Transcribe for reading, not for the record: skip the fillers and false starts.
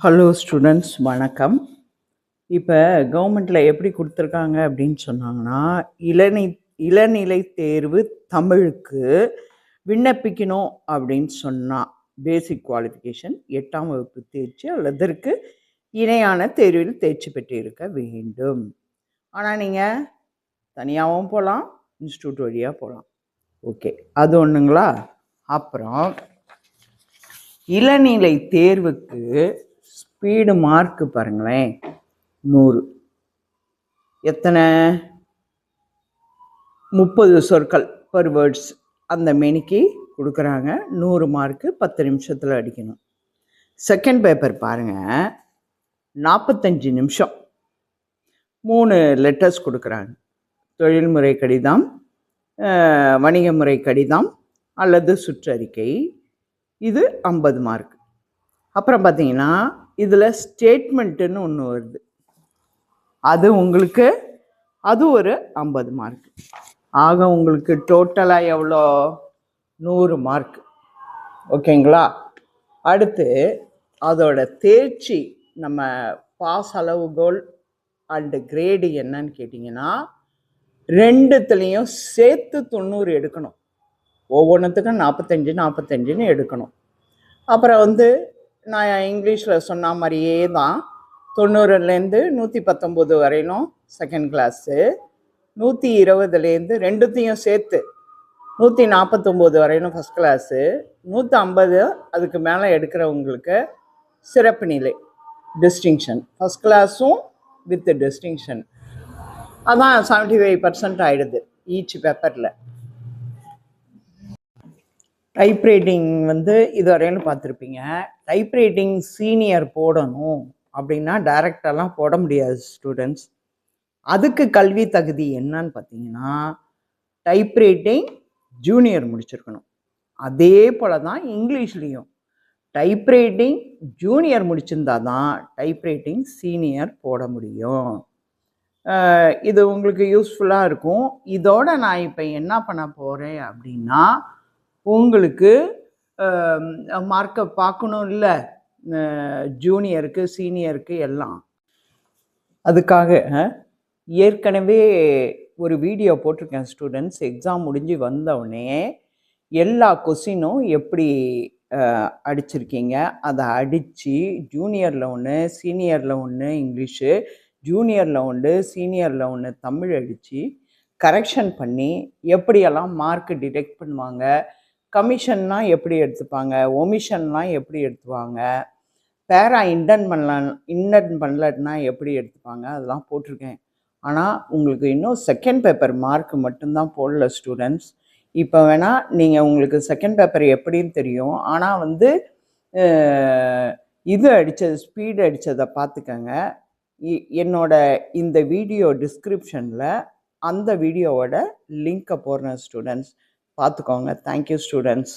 Hello students, வணக்கம். இப்போ கவர்மெண்ட்டில் எப்படி கொடுத்துருக்காங்க அப்படின்னு சொன்னாங்கன்னா, இளநிலை தேர்வு தமிழுக்கு விண்ணப்பிக்கணும் அப்படின்னு சொன்னால் பேசிக் குவாலிஃபிகேஷன் 8ஆம் வகுப்பு தேர்ச்சி அல்லது அதற்கு இணையான தேர்வில் தேர்ச்சி பெற்றிருக்க வேண்டும். ஆனால் நீங்கள் தனியாகவும் போகலாம், இன்ஸ்டியூட் வழியாக போகலாம். ஓகே, அது ஒன்றுங்களா. அப்புறம் இளநிலை தேர்வுக்கு ஸ்பீடு மார்க்கு பாருங்களேன், 100. எத்தனை? 30 சொற்கள் பர் வேர்ட்ஸ் அந்த மெனிக்கு கொடுக்குறாங்க. 100 மார்க்கு 10 நிமிஷத்தில் அடிக்கணும். செகண்ட் பேப்பர் பாருங்கள், 45 நிமிஷம், 3 லெட்டர்ஸ் கொடுக்குறாங்க. தொழில்முறை கடிதம், வணிக முறை கடிதம் அல்லது சுற்றறிக்கை. இது 50 மார்க். அப்புறம் பார்த்தீங்கன்னா இதில் ஸ்டேட்மெண்ட்டுன்னு ஒன்று வருது, அது உங்களுக்கு அது ஒரு 50 மார்க். ஆக உங்களுக்கு டோட்டலாக எவ்வளோ? 100 மார்க். ஓகேங்களா. அடுத்து அதோட தேர்ச்சி, நம்ம பாஸ் அளவுகோல் அண்டு கிரேடு என்னன்னு கேட்டிங்கன்னா, ரெண்டுத்துலேயும் சேர்த்து 90 எடுக்கணும். ஒவ்வொன்றுத்துக்கும் 45 எடுக்கணும். அப்புறம் நான் இங்கிலீஷில் சொன்ன மாதிரியே தான், 90லேருந்து 119 வரையிலும் செகண்ட் கிளாஸு, 120லேருந்து ரெண்டுத்தையும் சேர்த்து 149 வரையிலும் ஃபஸ்ட் கிளாஸு, 150 அதுக்கு மேலே எடுக்கிறவங்களுக்கு சிறப்பு நிலை, டிஸ்டிங்ஷன். ஃபஸ்ட் கிளாஸும் வித் டிஸ்டிங்ஷன். அதான் 75% ஆகிடுது ஈச் பேப்பரில். டைப்ரைட்டிங் இது வரையிலும் பார்த்துருப்பீங்க. டைப்ரைட்டிங் சீனியர் போடணும் அப்படின்னா டைரெக்டெல்லாம் போட முடியாது ஸ்டூடெண்ட்ஸ். அதுக்கு கல்வி தகுதி என்னன்னு பார்த்தீங்கன்னா, டைப்ரைட்டிங் ஜூனியர் முடிச்சிருக்கணும். அதே போல் தான் இங்கிலீஷ்லேயும் டைப்ரைட்டிங் ஜூனியர் முடிச்சிருந்தா தான் டைப்ரைட்டிங் சீனியர் போட முடியும். இது உங்களுக்கு யூஸ்ஃபுல்லாக இருக்கும். இதோட நான் இப்போ என்ன பண்ண போகிறேன் அப்படின்னா, உங்களுக்கு மார்க்கை பார்க்கணும் இல்லை, ஜூனியருக்கு சீனியருக்கு எல்லாம். அதுக்காக ஏற்கனவே ஒரு வீடியோ போட்டிருக்கேன் ஸ்டூடெண்ட்ஸ். எக்ஸாம் முடிஞ்சு வந்தவுடனே எல்லா கொஸ்டினும் எப்படி அடிச்சிருக்கீங்க, அதை அடித்து ஜூனியரில் ஒன்று, சீனியரில் ஒன்று இங்கிலீஷு, ஜூனியரில் ஒன்று, சீனியரில் ஒன்று தமிழ் அடித்து கரெக்ஷன் பண்ணி எப்படியெல்லாம் மார்க்கு டிடெக்ட் பண்ணுவாங்க, கமிஷன்லாம் எப்படி எடுத்துப்பாங்க, ஒமிஷன்லாம் எப்படி எடுத்துவாங்க, பேரா இன்டென்ட் பண்ணலன்னா எப்படி எடுத்துப்பாங்க, அதெல்லாம் போட்டிருக்கேன். ஆனால் உங்களுக்கு இன்னும் செகண்ட் பேப்பர் மார்க் மட்டும்தான் போடல ஸ்டூடெண்ட்ஸ். இப்போ வேணால் நீங்கள் உங்களுக்கு செகண்ட் பேப்பர் எப்படின்னு தெரியும். ஆனால் இது அடித்தது, ஸ்பீடு அடித்ததை பார்த்துக்கங்க. என்னோட இந்த வீடியோ டிஸ்கிரிப்ஷனில் அந்த வீடியோவோட லிங்க்கை போடுறேன் ஸ்டூடெண்ட்ஸ், பார்த்துக்கோங்க. Thank you students.